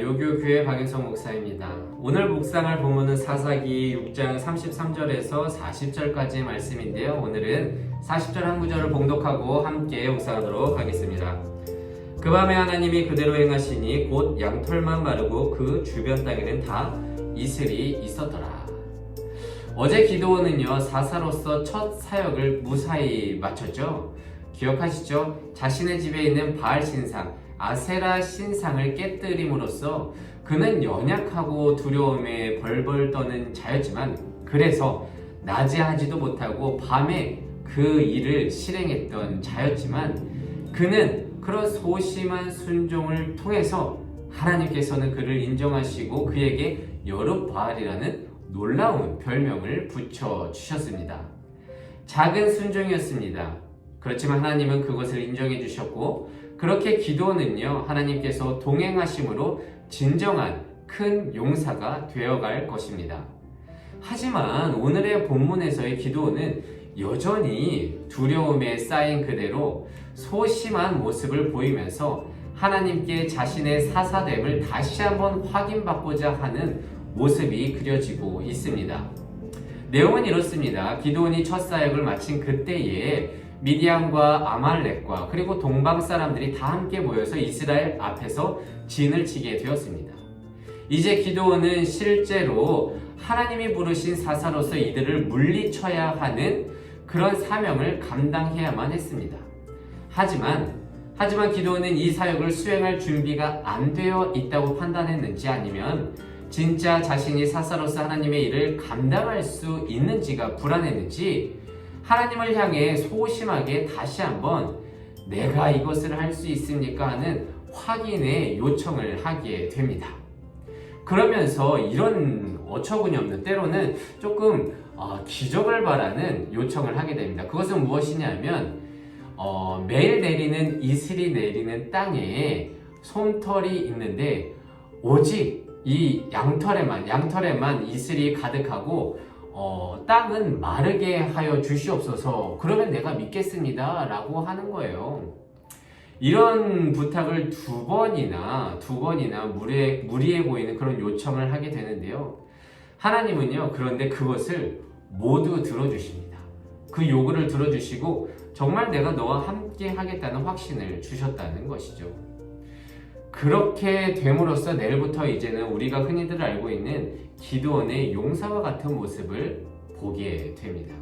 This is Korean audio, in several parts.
요교교회 박윤성 목사입니다. 오늘 묵상할 본문은 사사기 6장 33절에서 40절까지의 말씀인데요. 오늘은 40절 한 구절을 봉독하고 함께 묵상하도록 하겠습니다. 그 밤에 하나님이 그대로 행하시니 곧 양털만 마르고 그 주변 땅에는 다 이슬이 있었더라. 어제 기도원은요, 사사로서 첫 사역을 무사히 마쳤죠. 기억하시죠? 자신의 집에 있는 바알 신상, 아세라 신상을 깨뜨림으로써 그는 연약하고 두려움에 벌벌 떠는 자였지만, 그래서 낮에 하지도 못하고 밤에 그 일을 실행했던 자였지만, 그는 그런 소심한 순종을 통해서 하나님께서는 그를 인정하시고 그에게 여룹바알이라는 놀라운 별명을 붙여주셨습니다. 작은 순종이었습니다. 그렇지만 하나님은 그것을 인정해 주셨고, 그렇게 기도는요, 하나님께서 동행하심으로 진정한 큰 용사가 되어갈 것입니다. 하지만 오늘의 본문에서의 기도는 여전히 두려움에 쌓인 그대로 소심한 모습을 보이면서 하나님께 자신의 사사됨을 다시 한번 확인받고자 하는 모습이 그려지고 있습니다. 내용은 이렇습니다. 기드온이 첫 사역을 마친 그때에 미디안과 아말렉과 그리고 동방 사람들이 다 함께 모여서 이스라엘 앞에서 진을 치게 되었습니다. 이제 기드온은 실제로 하나님이 부르신 사사로서 이들을 물리쳐야 하는 그런 사명을 감당해야만 했습니다. 하지만 기드온은 이 사역을 수행할 준비가 안 되어 있다고 판단했는지, 아니면 진짜 자신이 사사로서 하나님의 일을 감당할 수 있는지가 불안했는지, 하나님을 향해 소심하게 다시 한번 내가 이것을 할 수 있습니까? 하는 확인의 요청을 하게 됩니다. 그러면서 이런 어처구니 없는, 때로는 조금 기적을 바라는 요청을 하게 됩니다. 그것은 무엇이냐면 매일 내리는 이슬이 내리는 땅에 솜털이 있는데 오직 이 양털에만 이슬이 가득하고 땅은 마르게 하여 주시옵소서. 그러면 내가 믿겠습니다 라고 하는 거예요. 이런 부탁을 두 번이나 무리해 보이는 그런 요청을 하게 되는데요. 하나님은요, 그런데 그것을 모두 들어주십니다. 그 요구를 들어주시고 정말 내가 너와 함께 하겠다는 확신을 주셨다는 것이죠. 그렇게 됨으로써 내일부터 이제는 우리가 흔히들 알고 있는 기드온의 용사와 같은 모습을 보게 됩니다.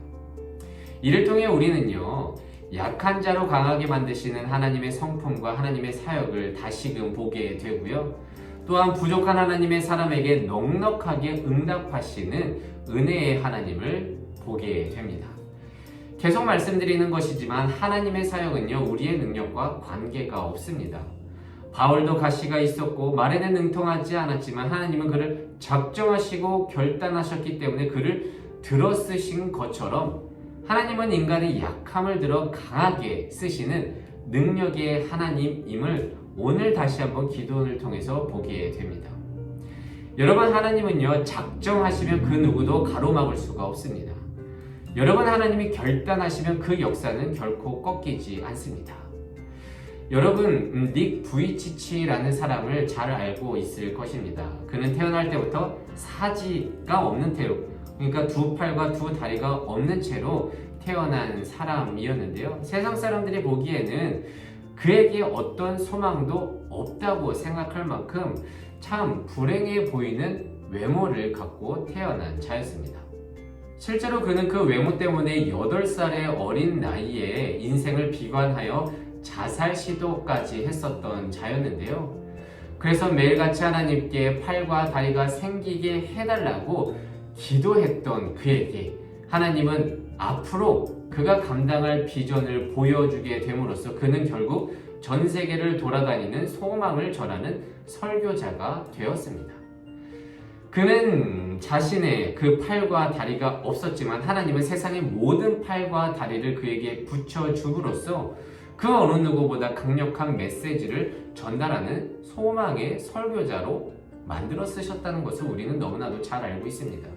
이를 통해 우리는요, 약한 자로 강하게 만드시는 하나님의 성품과 하나님의 사역을 다시금 보게 되고요. 또한 부족한 하나님의 사람에게 넉넉하게 응답하시는 은혜의 하나님을 보게 됩니다. 계속 말씀드리는 것이지만 하나님의 사역은요, 우리의 능력과 관계가 없습니다. 바울도 가시가 있었고 말에는 능통하지 않았지만 하나님은 그를 작정하시고 결단하셨기 때문에 그를 들어 쓰신 것처럼, 하나님은 인간의 약함을 들어 강하게 쓰시는 능력의 하나님임을 오늘 다시 한번 기도를 통해서 보게 됩니다. 여러분, 하나님은요, 작정하시면 그 누구도 가로막을 수가 없습니다. 여러분, 하나님이 결단하시면 그 역사는 결코 꺾이지 않습니다. 여러분, 닉 부이치치라는 사람을 잘 알고 있을 것입니다. 그는 태어날 때부터 사지가 없는 채로, 그러니까 두 팔과 두 다리가 없는 채로 태어난 사람이었는데요. 세상 사람들이 보기에는 그에게 어떤 소망도 없다고 생각할 만큼 참 불행해 보이는 외모를 갖고 태어난 자였습니다. 실제로 그는 그 외모 때문에 8살의 어린 나이에 인생을 비관하여 자살 시도까지 했었던 자였는데요. 그래서 매일같이 하나님께 팔과 다리가 생기게 해달라고 기도했던 그에게 하나님은 앞으로 그가 감당할 비전을 보여주게 됨으로써 그는 결국 전 세계를 돌아다니는 소망을 전하는 설교자가 되었습니다. 그는 자신의 그 팔과 다리가 없었지만 하나님은 세상의 모든 팔과 다리를 그에게 붙여줌으로써 그 어느 누구보다 강력한 메시지를 전달하는 소망의 설교자로 만들어 쓰셨다는 것을 우리는 너무나도 잘 알고 있습니다.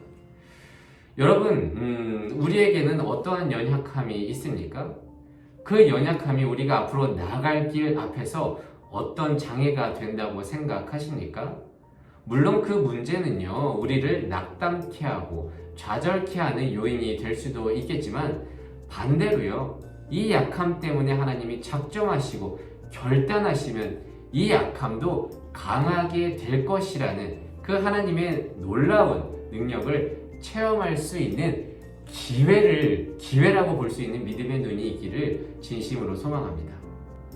여러분, 우리에게는 어떠한 연약함이 있습니까? 그 연약함이 우리가 앞으로 나아갈 길 앞에서 어떤 장애가 된다고 생각하십니까? 물론 그 문제는요, 우리를 낙담케 하고 좌절케 하는 요인이 될 수도 있겠지만 반대로요, 이 약함 때문에 하나님이 작정하시고 결단하시면 이 약함도 강하게 될 것이라는 그 하나님의 놀라운 능력을 체험할 수 있는 기회라고 볼 수 있는 믿음의 눈이 있기를 진심으로 소망합니다.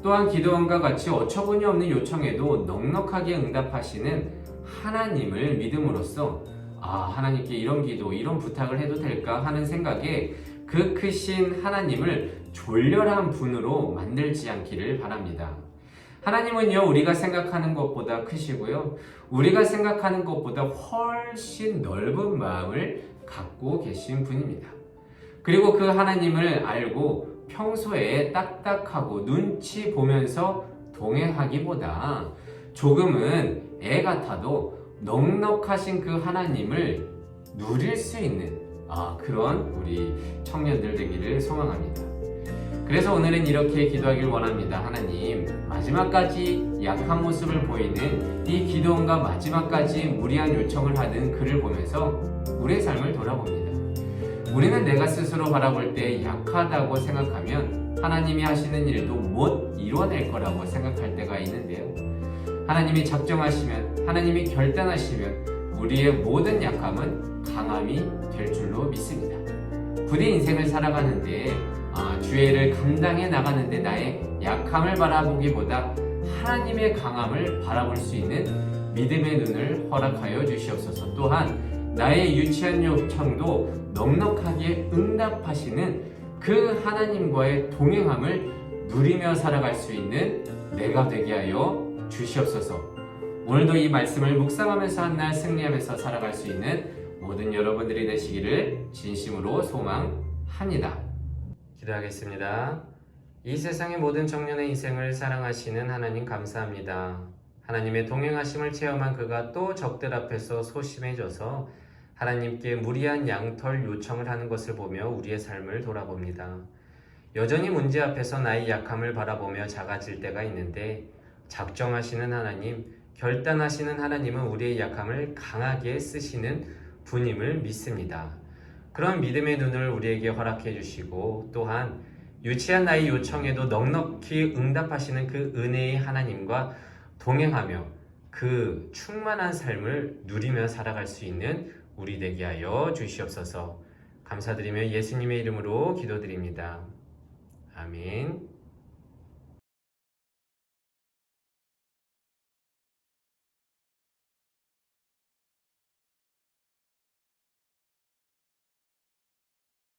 또한 기도원과 같이 어처구니 없는 요청에도 넉넉하게 응답하시는 하나님을 믿음으로써 하나님께 이런 기도, 이런 부탁을 해도 될까 하는 생각에 그 크신 하나님을 졸렬한 분으로 만들지 않기를 바랍니다. 하나님은요, 우리가 생각하는 것보다 크시고요, 우리가 생각하는 것보다 훨씬 넓은 마음을 갖고 계신 분입니다. 그리고 그 하나님을 알고 평소에 딱딱하고 눈치 보면서 동행하기보다 조금은 애 같아도 넉넉하신 그 하나님을 누릴 수 있는 그런 우리 청년들 되기를 소망합니다. 그래서 오늘은 이렇게 기도하길 원합니다. 하나님, 마지막까지 약한 모습을 보이는 이 기도원과 마지막까지 무리한 요청을 하는 그를 보면서 우리의 삶을 돌아봅니다. 우리는 내가 스스로 바라볼 때 약하다고 생각하면 하나님이 하시는 일도 못 이뤄낼 거라고 생각할 때가 있는데요. 하나님이 작정하시면, 하나님이 결단하시면 우리의 모든 약함은 강함이 될 줄로 믿습니다. 부디 인생을 살아가는데 주의를 감당해 나가는데 나의 약함을 바라보기보다 하나님의 강함을 바라볼 수 있는 믿음의 눈을 허락하여 주시옵소서. 또한 나의 유치한 요청도 넉넉하게 응답하시는 그 하나님과의 동행함을 누리며 살아갈 수 있는 내가 되게 하여 주시옵소서. 오늘도 이 말씀을 묵상하면서 한 날 승리하면서 살아갈 수 있는 모든 여러분들이 되시기를 진심으로 소망합니다. 기도하겠습니다. 이 세상의 모든 청년의 인생을 사랑하시는 하나님 감사합니다. 하나님의 동행하심을 체험한 그가 또 적들 앞에서 소심해져서 하나님께 무리한 양털 요청을 하는 것을 보며 우리의 삶을 돌아봅니다. 여전히 문제 앞에서 나의 약함을 바라보며 작아질 때가 있는데 작정하시는 하나님, 결단하시는 하나님은 우리의 약함을 강하게 쓰시는 분임을 믿습니다. 그런 믿음의 눈을 우리에게 허락해 주시고 또한 유치한 나의 요청에도 넉넉히 응답하시는 그 은혜의 하나님과 동행하며 그 충만한 삶을 누리며 살아갈 수 있는 우리 되게 하여 주시옵소서. 감사드리며 예수님의 이름으로 기도드립니다. 아멘.